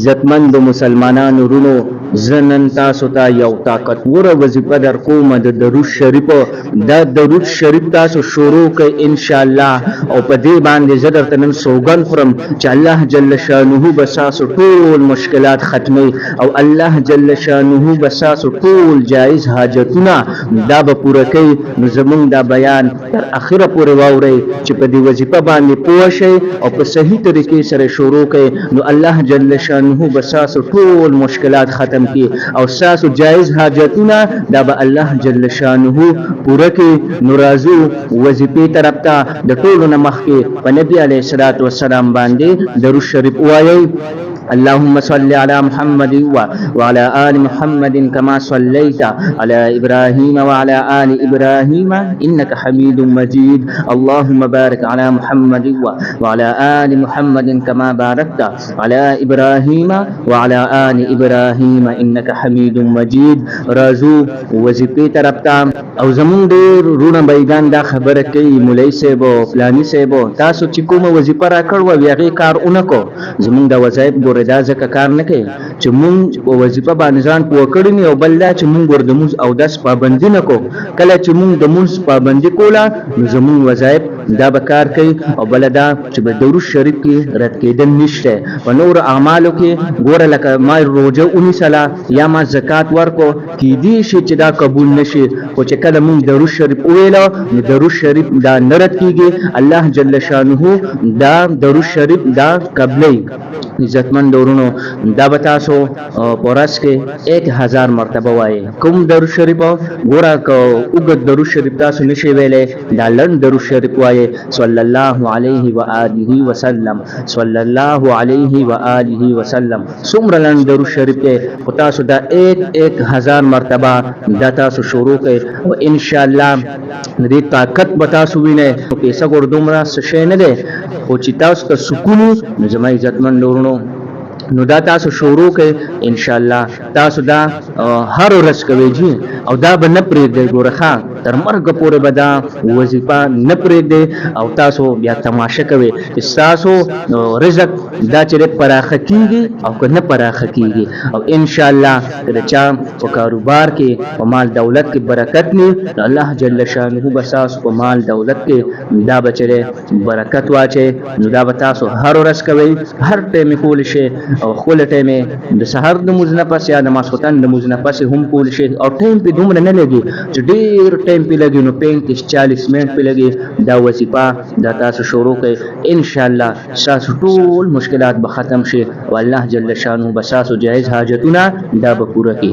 عزتمند مسلمانانو رونو زنن تاسو ته یو طاقتور وظیفه در کوم د درود شریف دا درود شریف تاسو شروع کړئ ان شاء الله او په دې باندې زه درته نن سوګند خورم چې الله جل شانه به تاسو ټول مشکلات ختمي او الله جل شانه به تاسو ټول جایز حاجتونه دا به پوره کوي. نو زمونږ دا بیان تر اخره پورې واورئ چې په دې وظیفه باندې پوه شئ او په صحیح طریقې سره شروع کړئ نو الله جل شانه به تاسو ټول مشکلات ختم کی او تاسو جایز حاجتونه دا به الله جل شانه پوره کړي. نو راځو وظیفې طرف ته د ټولو نه مخکې په نبی علیه الصلاۃ والسلام باندې درود شریف ووایئ. اللهم صل على محمد وعلى آل محمد كما صليت على إبراهيم وعلى آل إبراهيم إنك حميد مجيد. اللهم بارك على محمد وعلى آل محمد كما باركت على إبراهيم وعلى آل إبراهيم إنك حميد مجيد. رازو وظیفې طرف ته او زمونږ ډېر رونه بیګان دا خبره کوي مولوي صاحب او فلاني صاحب تاسو چې کومه وظیفه راکړوه هغې کار اونکړو. زمونږ د وظایف دا ځکه کار نه کوي چې مونږ په وظیفه باندې ځان پوه کړی نه او بل دا چې مونږ ور د مونځ اودس پابندي نه کوو. کله چې مونږ د مونځ پابندي کوله نو زمونږ وظایف دا به کار کوي او بل دا چې په درود شریف کې رد کېدل نشته. په نور اعمالو کې ګوره لکه ما روژه ونیسله یا ما زکات ورکو کیدی شي چې دا قبول نشي خو چې کله مونږ درود شریف وویله نو درود شریف دا نه رد کېږي. الله جل شانه دا درود شریف دا قبلوي. عزتمند ورونو دا به تاسو په ورځ کې 1000 مرتبه وایي. کوم درود شریف ګوره که اوږد درود شریف تاسو نشئ ویلی دا لنډ درود شریف وایي صلی الله علیه و آله وسلم صلی الله علیه و آله وسلم. څومره لنډ درود شریف دی خو تاسو دا 1000 مرتبه دا تاسو شروع کړئ او ان شاء الله دې طاقت به تاسو وینئ. پیسه ګور دومره څه شی نه دی خو چې تاسو ته سکون نو زما عزتمند ورونو نو دا تاسو شروع کړئ ان شاء الله تاسو دا هر ورځ کوئ جی او دا به نه پرېږدئ. ګوره ښه تر مرګه پورې به دا وظیفه نه پرېږدئ او تاسو بیا تماشه کوئ چې ستاسو رزق دا چې دی پراخه کېږي او که نه پراخه کېږي. او ان شاء الله که د چا په کاروبار کې په مال دولت کې برکت نه نو الله جل شانه به ستاسو په مال دولت کې دا به چې دی برکت واچوي. نو دا به تاسو هر ورځ کوئ هر ټایم یې کولی شئ او خپل ټایم د سحر د مونځ نه پس یا د ماسخوتن د مونځ نه پس هم کولی شئ او ټایم پې دومره نه لګي چې ډېر ټایم پې لګي نو 35-40 منټ پې لګي. دا وظیفه دا تاسو شروع کړئ ان شاء الله ستاسو ټول مشکلات به ختم شي او الله جل شانه به ستاسو جایز حاجتونه دا به پوره کړي.